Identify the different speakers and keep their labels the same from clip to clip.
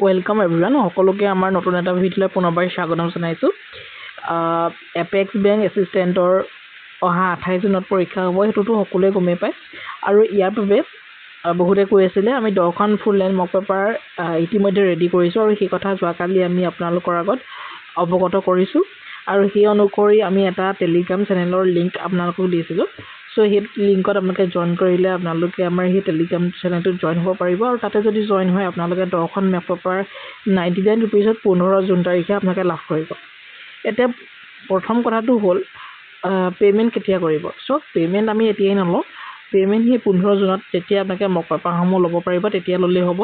Speaker 1: welcome everyone সকলোকে আমাৰ নতুন এটা ভিডিঅ'লৈ পুনৰবাৰ স্বাগতম জনাইছোঁ এপেক্স বেংক এছিষ্টেণ্টৰ অহা 28 জুনত পৰীক্ষা হ'ব সেইটোতো সকলোৱে গমেই পায় আৰু ইয়াৰ বাবে বহুতে কৈ আছিলে আমি 10খন ফুল লেন্থ মক পেপাৰ ইতিমধ্যে ৰেডি কৰিছোঁ আৰু সেই কথা যোৱাকালি আমি আপোনালোকৰ আগত অৱগত কৰিছোঁ আৰু সেই অনুসৰি আমি এটা টেলিগ্ৰাম চেনেলৰ লিংক আপোনালোকক দিছিলোঁ সো সেই লিংকত আপোনালোকে জয়েন কৰিলে আপোনালোকে আমাৰ সেই টেলিগ্ৰাম চেনেলটোত জয়েন হ'ব পাৰিব আৰু তাতে যদি জয়েন হয় আপোনালোকে 10খন মক পেপাৰ 99 रुपीजত 15 জুন তাৰিখে আপোনালোকে লাভ কৰিব এতিয়া প্ৰথম কথাটো হ'ল পেমেন্ট কেতিয়া কৰিব সো পেমেন্ট আমি এতিয়াই নলওঁ পেমেন্ট হি 15 জুনত যেতিয়া আপোনালোকে মক পেপাৰসমূহ ল'ব পাৰিব তেতিয়া ল'লে হ'ব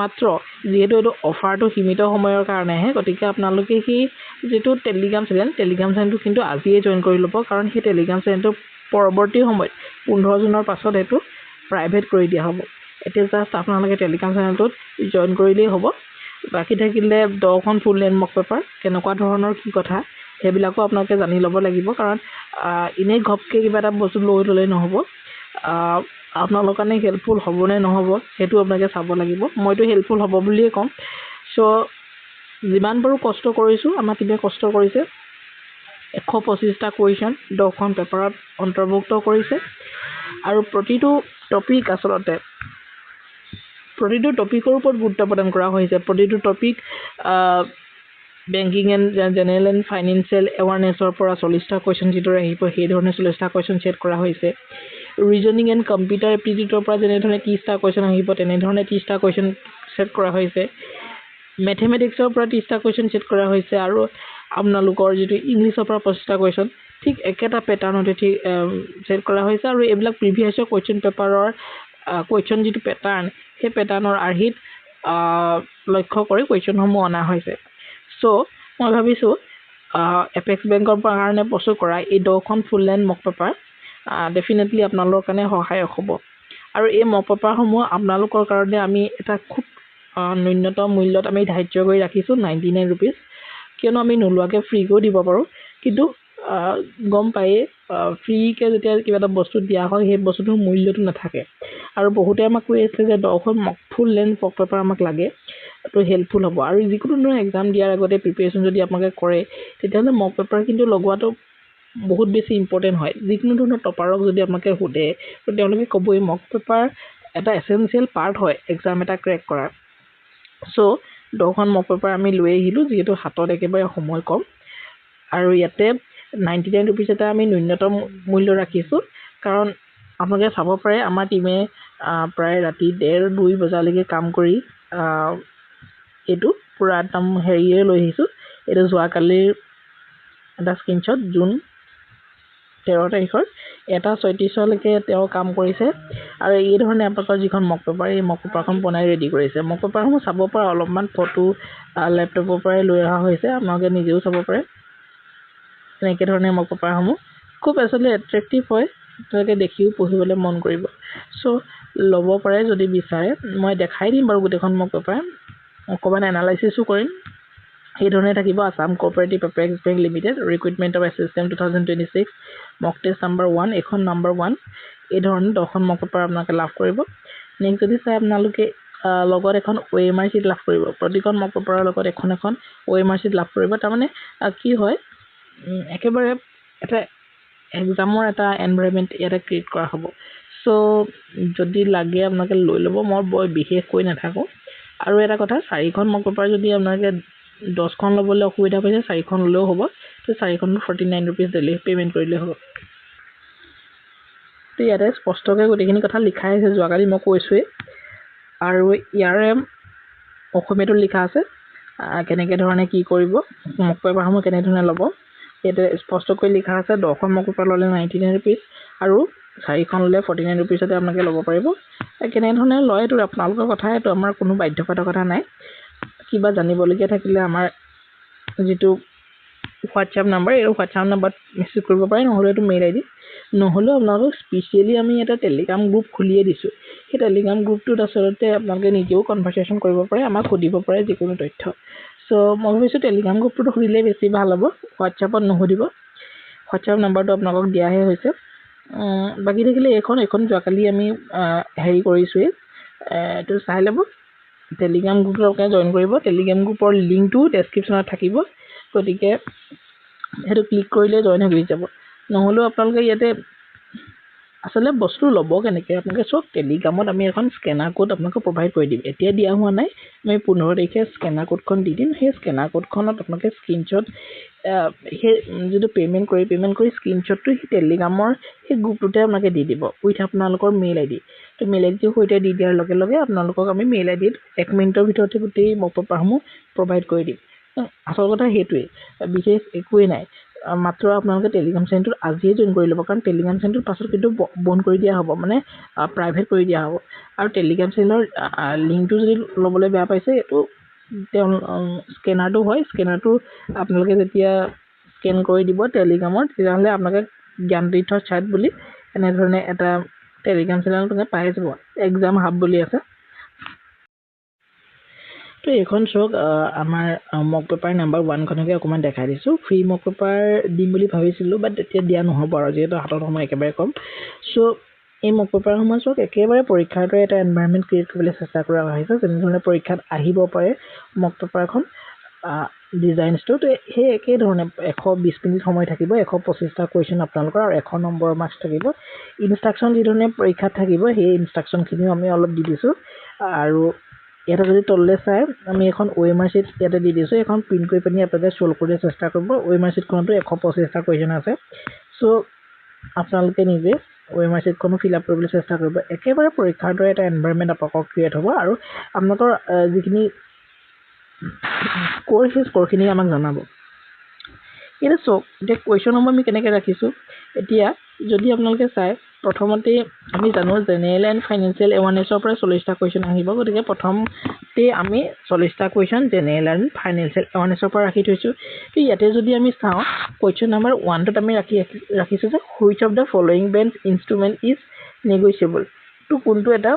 Speaker 1: মাত্ৰ যেহেতু এইটো অফাৰটো সীমিত সময়ৰ কাৰণেহে গতিকে আপোনালোকে সেই যেটো টেলিগ্ৰাম চেনেলটো কিন্তু আজিয়ে জয়েন কৰি ল'ব কাৰণ সেই টেলিগ্ৰাম চেনেলটো পৰৱৰ্তী সময়ত 15 জুনৰ পাছত এটো প্ৰাইভেট কৰি দিয়া হ'ব এতিয়া জাস্ট আপোনালোকে টেলিগ্ৰাম চেনেলটোত জয়েন কৰিলেই হ'ব বাকি থাকিলে 10খন ফুল লেন্থ মক পেপাৰ কেনেকুৱা ধৰণৰ কি কথা হেবিলাকো আপোনালোকে জানি ল'ব লাগিব কাৰণ ইনে ঘপকে কিবা এটা বস্তু লৈ ল'লে নহ'ব আপোনালোকৰ কাৰণে হেল্পফুল হ'ব নে নহ'ব হেতু আপোনালোকে চাব লাগিব মইতো হেল্পফুল হ'ব বুলিয়ে কম সো যিমান পাৰো কষ্ট কৰিছো আমাৰ টিমে কষ্ট কৰিছে 125টা কোৱেশ্চন 10খন পেপাৰত অন্তৰ্ভুক্ত কৰিছে আৰু প্ৰতিটো টপিক আচলতে প্ৰতিটো টপিকৰ ওপৰত গুৰুত্ব প্ৰদান কৰা হৈছে প্ৰতিটো topic banking and general and financial এৱাৰনেছৰ পৰা 40টা কোৱেশ্চন যিদৰে আহিব সেই ধৰণে 40টা কোৱেশ্চন সেট কৰা হৈছে ৰিজনিং এণ্ড কম্পিউটাৰ এপ্টিটিউডৰ পৰা যেনে ধৰণে 30টা কোৱেশ্চন আহিব তেনে ধৰণে 30টা কোৱেশ্চন সেট কৰা হৈছে মেথমেটিক্সৰ পৰা 30টা কোৱেশ্চন সেট কৰা হৈছে আৰু আপোনালোকৰ যেটো ইংলিছৰ পৰা 25টা কোৱেশ্চন ঠিক একেটা প্যাটাৰ্নতে ঠিক সেট কৰা হৈছে আৰু এইবিলাক প্ৰিভিয়াছ কোৱেশ্চন পেপাৰৰ কোৱেশ্চন যেটো প্যাটাৰ্ন সেই প্যাটাৰ্নৰ আৰ্হিত লক্ষ্য কৰি কোৱেশ্চনসমূহ অনা হৈছে সো মই ভাবিছো এপেক্স বেংকৰ কাৰণে প্ৰস্তুত কৰা এই 10খন ফুল লেন্থ মক পেপাৰ ডেফিনেটলি আপোনালোকৰ কাৰণে সহায়ক হ'ব আৰু এই মক পেপাৰসমূহ আপোনালোকৰ কাৰণে আমি এটা খুব ন্যূনতম মূল্যত আমি ধাৰ্য কৰি ৰাখিছো 99 रुपीस কিয়নো আমি নলুৱাকে ফ্ৰী কৰি দিব পাৰো কিন্তু গম পায়ে ফ্ৰী কে যেতিয়া কিবা এটা বস্তু দিয়া হয় সেই বস্তুটোৰ মূল্যটো নাথাকে আৰু বহুতে আমাক কৈ আছে যে 10খন ফুল লেন্থ মক পেপাৰ আমাক লাগে তো হেল্পফুল হ'ব আৰু যিকোনো ধৰণৰ এক্সাম দিয়াৰ আগতে প্ৰিপাৰেচন যদি আপোনালোকে কৰে তেতিয়াহ'লে মক পেপাৰ কিন্তু লগোৱাটো বহুত বেছি ইম্পৰ্টেন্ট হয় যিকোনো ধৰণৰ টপাৰক যদি আপোনালোকে সোধে তো তেওঁলোকে ক'বই মক পেপাৰ এটা এসেনশিয়াল পাৰ্ট হয় এক্সাম এটা ক্ৰেক কৰাৰ সো 10খন মক পেপাৰ আমি লৈ আহিলো যেটো হাতত একেবাৰে সময় কম আৰু ইয়াতে 99 रुपीस এটা আমি ন্যূনতম মূল্য ৰাখিছো কাৰণ আপোনালোকে চাব পাৰে আমাৰ টিমে প্ৰায় ৰাতি 1:30-2 বজালৈকে কাম কৰি এটো পুৰা একদম হেৰিয়ে লৈ আহিছো এটো যোৱাকালিৰ এটা স্ক্ৰিনশ্বট জুন 13 তাৰিখৰ 1:36 লৈকে তেওঁ কাম কৰিছে আৰু এই ধৰণে আপোনালোকৰ যিখন মক পেপাৰ এই মক পেপাৰখন বনাই ৰেডি কৰিছে মক পেপাৰসমূহ চাব পৰা অলপমান ফটো ল্যাপটপৰ পৰা লৈ অহা হৈছে আপোনালোকে নিজেও চাব পাৰে এনেকে ধৰণে মক পেপাৰসমূহ খুব আসলে এট্ৰাকটিভ হয় আপোনালোকে দেখিও পঢ়িবলৈ মন কৰিব সো ল'ব পাৰে যদি বিচাৰে মই দেখাই দিম বাৰু গোটেইখন মক পেপাৰ অকমান এনালাইসিসও কৰিম এই ধৰণে থাকিব Assam cooperative apex bank limited recruitment of assistant 2026 mock test number 1 এখন নাম্বাৰ 1 এই ধৰণে 10খন মক পেপাৰ আপোনালোকে লাভ কৰিব নেক্সট যদি চাই আপোনালোকে লগত এখন OMR শীট লাভ কৰিব প্ৰতিখন মক পেপাৰৰ লগত এখন OMR শীট লাভ কৰিব তাৰ মানে কি হয় একেবাৰে এটা এক্সামৰ এটা এনভায়ৰনমেন্ট ইয়াতে ক্ৰিয়েট কৰা হ'ব সো যদি লাগে আপোনালোকে লৈ ল'ব মই বৰ বিশেষ কৈ নাথাকো আৰু এটা কথা 4খন মক পেপাৰ যদি আপোনালোকে 10খন ল'বলৈ অসুবিধা পাইছে 4খন ল'লেও হ'ব তো 4খন 49 रुपीस দিলে পেমেন্ট কৰিলে হ'ব তো ইয়াতে স্পষ্টকৈ গোটেইখিনি কথা লিখাই আছে যোৱাকালি মই কৈছোৱে আৰু ইয়াৰে অসমীয়াটো লিখা আছে কেনেকে ধৰণে কি কৰিব মক পেপাৰসমূহ কেনে ধৰণে ল'ব এটা স্পষ্টকৈ লিখা আছে 10খন মক পেপাৰ ল'লে 99 रुपीस আৰু 4খন ল'লে 49 रुपीस তে আপোনালোকে ল'ব পাৰিব কেনে ধৰণে লয় তো আপোনালোকৰ কথা এটো আমাৰ কোনো বাধ্যবাধকতা নাই কিবা জানিবলগীয়া থাকিলে আমাৰ যেটো WhatsApp নাম্বাৰ এই WhatsApp নাম্বাৰত মেছেজ কৰিব পাৰে নহলে তো মেইল আইডি নহলে আপোনালোক স্পেশালি আমি এটা টেলিগ্ৰাম গ্ৰুপ খুলিয়ে দিছো সেই টেলিগ্ৰাম গ্ৰুপটোত আচলতে আপোনালোকে নিজেও কনভাৰসেচন কৰিব পাৰে আমাক সুধিব পাৰে যিকোনো তথ্য সো মই ভাবিছো টেলিগ্ৰাম গ্ৰুপটো খুলিলে বেছি ভাল হ'ব WhatsAppত নুহুদিব WhatsApp নাম্বাৰটো আপোনালোকক দিয়াহে হৈছে বাকি থাকিলে এখন যোৱাকালি আমি হেৰি কৰিছোৱে এটো চাই ল'ব টেলিগ্ৰাম গ্ৰুপত আপোনালোকে জইন কৰিব টেলিগ্ৰাম গ্ৰুপৰ লিংকটো ডেছক্ৰিপশ্যনত থাকিব গতিকে সেইটো ক্লিক কৰিলে জইন হৈ যাব নহ'লেও আপোনালোকে ইয়াতে আসলে বস্তু ল'ব কেনেকৈ আপোনালোকে চব টেলিগ্ৰামত আমি এখন স্কেনাৰ কোড আপোনালোকক প্ৰভাইড কৰি দিম এতিয়া দিয়া হোৱা নাই আমি 15 তাৰিখে স্কেনাৰ কোডখন দি দিম সেই স্কেনাৰ কোডখনত আপোনালোকে স্ক্ৰীনশ্বট সেই যিটো পে'মেণ্ট কৰি স্ক্ৰীনশ্বটটো সেই টেলিগ্ৰামৰ সেই গ্ৰুপটোতে আপোনালোকে দি দিব উইথ আপোনালোকৰ মেইল আইডি তো মেইল আইডিৰ সৈতে দি দিয়াৰ লগে লগে আপোনালোকক আমি মেইল আইডিত 1 মিনিটৰ ভিতৰতে গোটেই মক পেপাৰসমূহ প্ৰভাইড কৰি দিম আচল কথা সেইটোৱেই বিশেষ একোৱেই নাই মাত্ৰ আপোনালোকে টেলিগ্ৰাম চেনেলটোত আজিয়ে জইন কৰি ল'ব কাৰণ টেলিগ্ৰাম চেনেলটোৰ পাছত কিন্তু বন্ধ কৰি দিয়া হ'ব মানে প্ৰাইভেট কৰি দিয়া হ'ব আৰু টেলিগ্ৰাম চেনেলৰ লিংকটো যদি ল'বলৈ বেয়া পাইছে এইটো তেওঁ স্কেনাৰটো হয় স্কেনাৰটো আপোনালোকে যেতিয়া স্কেন কৰি দিব টেলিগ্ৰামত তেতিয়াহ'লে আপোনালোকে জ্ঞানতীৰ্থ চাইট বুলি এনেধৰণে এটা টেলিগ্ৰাম চেনেল আপোনালোকে পাই যাব এক্সাম হাব বুলি আছে তো এইখন চাওক আমাৰ মক পেপাৰ নাম্বাৰ 1 খনকে অকণমান দেখাই দিছোঁ ফ্ৰী মক পেপাৰ দিম বুলি ভাবিছিলোঁ বাট এতিয়া দিয়া নহ'ব আৰু যিহেতু হাতত সময় একেবাৰে কম চ' এই মক পেপাৰসমূহ চাওক একেবাৰে পৰীক্ষাৰ দৰে এটা এনভাইৰনমেণ্ট ক্ৰিয়েট কৰিবলৈ চেষ্টা কৰা হৈছে যেনেধৰণে পৰীক্ষাত আহিব পাৰে মক পেপাৰখন ডিজাইনছটো তো সেই একেধৰণে 120 মিনিট সময় থাকিব 125টা কুৱেশ্যন আপোনালোকৰ আৰু 100 নম্বৰৰ মাৰ্কছ থাকিব ইনষ্ট্ৰাকশ্যন যিধৰণে পৰীক্ষাত থাকিব সেই ইনষ্ট্ৰাকশ্যনখিনিও আমি অলপ দি দিছোঁ আৰু ইয়াতে যদি তললৈ চাই আমি এখন OMR শ্বীট ইয়াতে দি দিছোঁ এখন প্ৰিণ্ট কৰি পিনি আপোনালোকে ছল্ভ কৰিবলৈ চেষ্টা কৰিব OMR শ্বীটখনতো 125টা কুৱেশ্যন আছে চ' আপোনালোকে নিজে OMR শ্বীটখনো ফিল আপ কৰিবলৈ চেষ্টা কৰিব একেবাৰে পৰীক্ষাৰ দৰে এটা এনভাইৰনমেণ্ট আপোনালোকৰ ক্ৰিয়েট হ'ব আৰু আপোনালোকৰ যিখিনি স্ক'ৰ সেই স্ক'ৰখিনি আমাক জনাব এতিয়া চাওক এতিয়া কুৱেশ্যনসমূহ আমি কেনেকৈ ৰাখিছোঁ এতিয়া যদি আপোনালোকে চাই প্ৰথমতে আমি জানো জেনেৰেল এণ্ড ফাইনেন্সিয়েল এৱাৰনেছৰ পৰা 40টা কুৱেশ্যন আহিব গতিকে প্ৰথমতে আমি 40টা কুৱেশ্যন জেনেৰেল এণ্ড ফাইনেন্সিয়েল এৱাৰনেছৰ পৰা ৰাখি থৈছোঁ তো ইয়াতে যদি আমি চাওঁ কুৱেশ্যন নাম্বাৰ 1টোত আমি ৰাখিছোঁ যে which of the following bank instrument is negotiable তো কোনটো এটা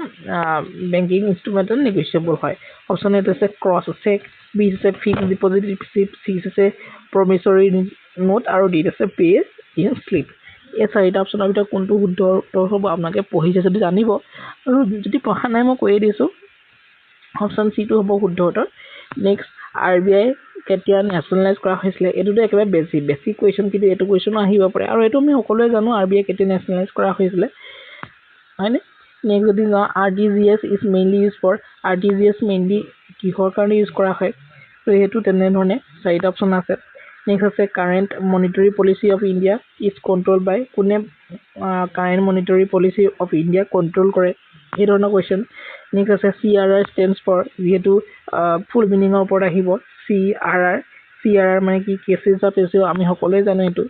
Speaker 1: বেংকিং ইনষ্ট্ৰুমেণ্টত নেগোচিয়েবল হয় অপশ্যন এ আছে ক্ৰছ চেক বি আছে ফিক্সড ডিপজিট ৰিচিপ্ট চি আছে প্ৰমিছৰী নোট আৰু ডি আছে পে ইন স্লিপ এই 4টা অপশ্যনৰ ভিতৰত কোনটো শুদ্ধ উত্তৰ হ'ব আপোনালোকে পঢ়িছে যদি জানিব আৰু যদি পঢ়া নাই মই কৈয়ে দিছোঁ অপশ্যন চিটো হ'ব শুদ্ধ উত্তৰ নেক্সট RBI কেতিয়া নেশ্যনেলাইজ কৰা হৈছিলে এইটোতো একেবাৰে বেছিক কুৱেশ্যন কিন্তু এইটো কুৱেশ্যনো আহিব পাৰে আৰু এইটো আমি সকলোৱে জানো RBI কেতিয়া নেশ্যনেলাইজ কৰা হৈছিলে হয়নে নেক্সট যদি যাওঁ RTGS is mainly use for RTGS mainly কিহৰ কাৰণে ইউজ কৰা হয় তো সেইটো তেনেধৰণে 4টা অপশ্যন আছে নেক্সট আছে current monetary policy of India is control by কোনে current monetary policy of India control কৰে এই ধৰণৰ কুৱেশ্যন নেক্সট আছে CRR ষ্টেণ্ডছ ফৰ যিহেতু ফুল মিনিঙৰ ওপৰত আহিব CRR মানে কি কেচেছ অফ ৰেচিঅ আমি সকলোৱে জানো এইটো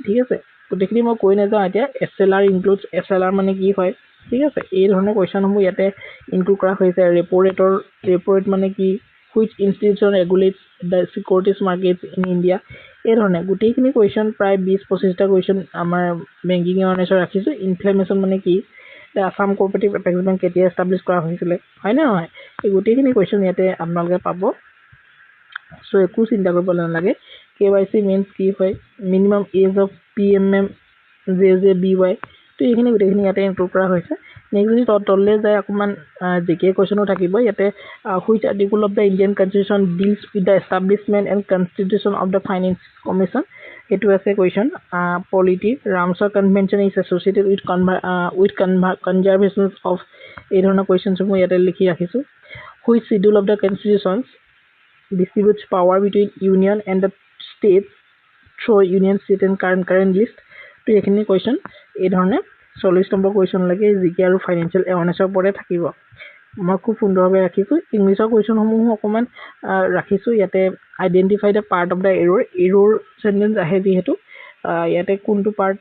Speaker 1: ঠিক আছে গোটেইখিনি মই কৈ নাযাওঁ এতিয়া SLR ইনক্লুডছ SLR মানে কি হয় ঠিক আছে এই ধৰণৰ কুৱেশ্যনসমূহ ইয়াতে ইনক্লুড কৰা হৈছে ৰেপ ৰেট মানে কি which institution regulates the securities markets in India এই ধৰণে গোটেইখিনি কুৱেশ্যন প্ৰায় 20-25টা কুৱেশ্যন আমাৰ বেংকিং এৱাৰনেছৰ ৰাখিছোঁ ইনফ্লেমেশ্যন মানে কি আসাম কোঅপাৰেটিভ এপেক্স বেংক কেতিয়া এষ্টাব্লিছ কৰা হৈছিলে হয়নে নহয় এই গোটেইখিনি কুৱেশ্যন ইয়াতে আপোনালোকে পাব চ' একো চিন্তা কৰিব নালাগে KYC মিনছ কি হয় minimum age of PMM JJBY তো এইখিনি গোটেইখিনি ইয়াতে ইনক্লুড কৰা হৈছে নেক্সট যদি তললৈ যায় অকণমান জিকে কুৱেশ্যনো থাকিব ইয়াতে which article of the Indian constitution deals with the establishment and constitution of the finance commission সেইটো আছে question polity Ramsar convention is associated with conservation of এই ধৰণৰ কুৱেশ্যনসমূহ ইয়াতে লিখি ৰাখিছোঁ which schedule of the constitutions distributes power between union and the state through union state and current list তো এইখিনি কুৱেশ্যন এই ধৰণে 40 নম্বৰ কুৱেশ্যন লাগে জিকে আৰু ফাইনেন্সিয়েল এৱাৰনেছৰ ওপৰতে থাকিব মই খুব সুন্দৰভাৱে ৰাখিছোঁ ইংলিছৰ কুৱেশ্যনসমূহ অকণমান ৰাখিছোঁ ইয়াতে identify the part of the error sentence আহে যিহেতু ইয়াতে কোনটো পাৰ্ট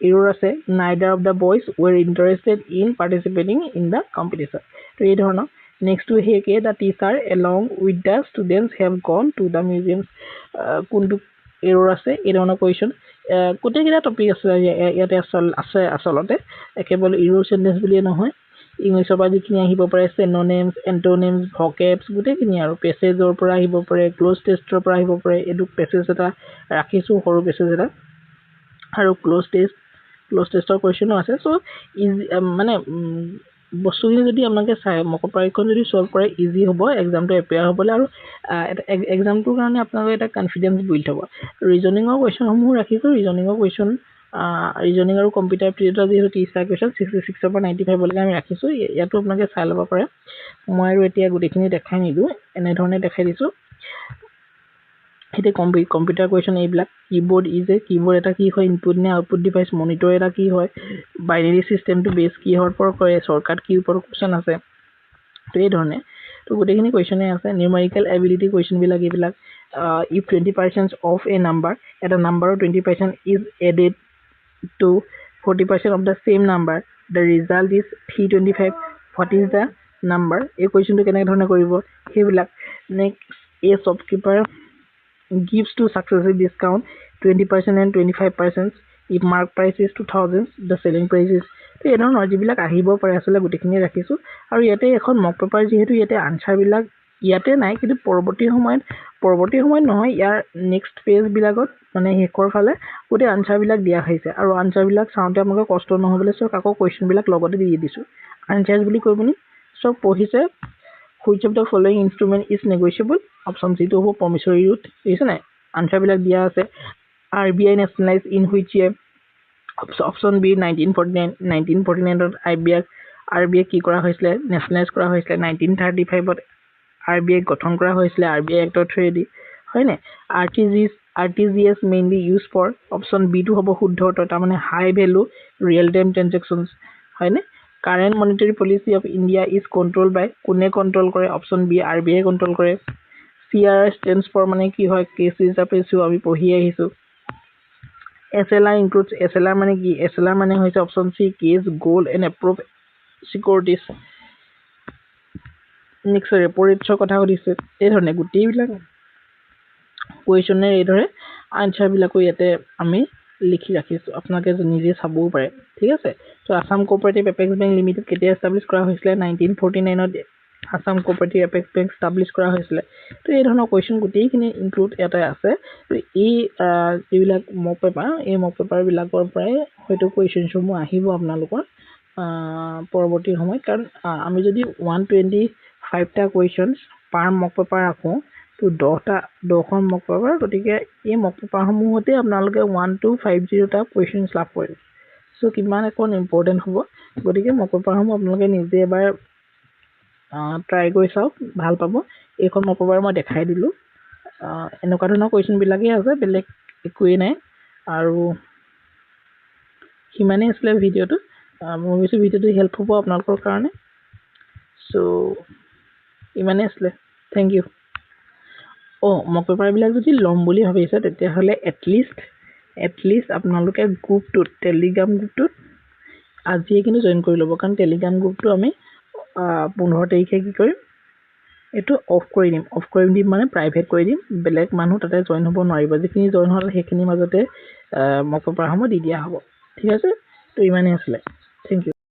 Speaker 1: এৰ'ৰ আছে neither of the boys were interested in participating in the competition তো এই ধৰণৰ নেক্সটটো সেইকে the teacher along with the students have gone to the museums কোনটো এৰ'ৰ আছে এই ধৰণৰ কুৱেশ্যন গোটেইকেইটা টপিক আছে ইয়াতে আছে আচলতে কেৱল এৰ'ৰ চেণ্টেঞ্চ বুলিয়ে নহয় ইংলিছৰ পৰা যিখিনি আহিব পাৰে চেন'নেমছ এণ্ট'নেমছ ভকেবছ গোটেইখিনি আৰু পেছেজৰ পৰা আহিব পাৰে ক্ল'জ টেষ্টৰ পৰা আহিব পাৰে এইটো পেছেজ এটা ৰাখিছোঁ সৰু পেছেজ এটা আৰু ক্ল'জ টেষ্টৰ কুৱেশ্যনো আছে চ' মানে বস্তুখিনি যদি আপোনালোকে চাই মক পেপাৰখন যদি সলভ কৰে ইজি হ'ব এক্সামটো এপিয়াৰ হ'বলৈ আৰু এক্সামটোৰ কাৰণে আপোনালোকৰ এটা কনফিডেন্স বিল্ড হ'ব ৰিজনিঙৰ কুৱেশ্যনসমূহ ৰাখিছোঁ ৰিজনিঙৰ কুৱেশ্যন ৰিজনিং আৰু কম্পিউটাৰ এপ্টিটিউডৰ যিহেতু 30টা কুৱেশ্যন 66 পৰা 95 লৈকে আমি ৰাখিছোঁ ইয়াতো আপোনালোকে চাই ল'ব পাৰে মই আৰু এতিয়া গোটেইখিনি দেখাই নিদিওঁ এনেধৰণে দেখাই দিছোঁ এতিয়া কম্পিউটাৰ কুৱেশ্যন এইবিলাক কিবোৰ্ড কিবোৰ্ড এটা কি হয় ইনপুট নে আউটপুট ডিভাইচ মনিটৰ এটা কি হয় বাইনাৰী সিস্টেমটো বেছ কিহৰ ওপৰত কৰে শৰ্টকাট কি ওপৰত কুৱেশ্যন আছে তো এই ধৰণে তো গোটেইখিনি কুৱেশ্যনে আছে নিউমেৰিকেল এবিলিটি কুৱেশ্যনবিলাক এইবিলাক if 20% of a number at a number of 20% is added to 40% of the same number the result is 325 what is the number এই কুৱেশ্যনটো কেনে ধৰণে কৰিব সেইবিলাক next a shopkeeper gives to successive discount 20% and 25% if mark price is 2000 the selling price is তো এই ধৰণৰ যিবিলাক আহিব পাৰে আসলে গোটেইখিনি ৰাখিছোঁ আৰু ইয়াতে এখন মক পেপাৰ যিহেতু ইয়াতে আনসাৰবিলাক ইয়াতে নাই কিন্তু পৰৱৰ্তী সময়ত নহয় ইয়াৰ নেক্সট পেজবিলাকত মানে হেকৰ ফালে গোটেই আনসাৰবিলাক দিয়া হৈছে আৰু আনসাৰবিলাক চাওঁতে আপোনালোকৰ কষ্ট নহ'বলৈ সব আকৌ কুৱেশ্যনবিলাক লগতে দি দিছোঁ আনসাৰ বুলি কৈ পিনি সব পঢ়িছে which of the following instrument is negotiable option C to ho promissory note is na answer bilak dia ase RBI nationalized in which year option B 1949 to RBI কি কৰা হৈছিলে nationalize কৰা হৈছিলে 1935 ত RBI গঠন কৰা হৈছিলে RBI act through হয় না RTGS mainly used for option B to হ'ব শুদ্ধ তাৰ মানে high value real time transactions হয় না current monetary policy of India is controlled by কোনে control কৰে option B RBI control কৰে CRR stands for মানে কি হয় case reserve ratio আমি পঢ়ি আহিছো SLR includes SLR মানে কি SLR মানে হৈছে option C case goal and approved securities next repo rate কথা কৈছে এই ধৰণে গুটিবিলাক কুৱেশ্যনৰ এই ধৰে আনসাৰ বিলাক ইয়াতে আমি লিখি ৰাখিছো আপোনালোকে নিজে চাবও পাৰে ঠিক আছে তো Assam cooperative apex bank limited কেতিয়া এষ্টাবলিশ কৰা হৈছিলে 1949 ত আসাম কোঅপাৰেটিভ এপেক্স বেংক এষ্টাবলিশ কৰা হৈছিলে তো এই ধৰণৰ কুৱেশ্যন গোটেইখিনি ইনক্লুড ইয়াতে আছে তো এই যিবিলাক মক পেপাৰ এই মক পেপাৰ বিলাকৰ পৰাই হয়তো কুৱেশ্যনসমূহ আহিব আপোনালোকৰ পৰৱৰ্তী সময়ত কাৰণ আমি যদি 125টা কুৱেশ্যন পাৰ মক পেপাৰ ৰাখোঁ তো 10খন মক পেপাৰ গতিকে এই মক পেপাৰসমূহতে আপোনালোকে 1250টা কুৱেশ্যনছ লাভ কৰিব সো কিমান এখন ইম্পৰ্টেন্ট হ'ব গতিকে মক পেপাৰসমূহ আপোনালোকে নিজে এবাৰ ট্ৰাই কৰি চাওক ভাল পাব এইখন মক পেপাৰ মই দেখাই দিলোঁ এনেকুৱা ধৰণৰ কুৱেশ্যনবিলাকেই আছে বেলেগ একোৱেই নাই আৰু সিমানেই আছিলে ভিডিঅ'টো মই ভাবিছোঁ ভিডিঅ'টো হেল্প হ'ব আপোনালোকৰ কাৰণে সো ইমানেই আছিলে থেংক ইউ মক পেপাৰবিলাক যদি ল'ম বুলি ভাবিছে তেতিয়াহ'লে এটলিষ্ট আপোনালোকে গ্ৰুপটোত টেলিগ্ৰাম গ্ৰুপটোত আজিয়ে কিন্তু জইন কৰি ল'ব কাৰণ টেলিগ্ৰাম গ্ৰুপটো আমি 15 তাৰিখে কি কৰিম এইটো অফ কৰি দিম মানে প্ৰাইভেট কৰি দিম বেলেগ মানুহ তাতে জইন হ'ব নোৱাৰিব যিখিনি জইন হ'ল সেইখিনিৰ মাজতে মক পেপাৰসমূহ দি দিয়া হ'ব ঠিক আছে তো ইমানেই আছিলে থেংক ইউ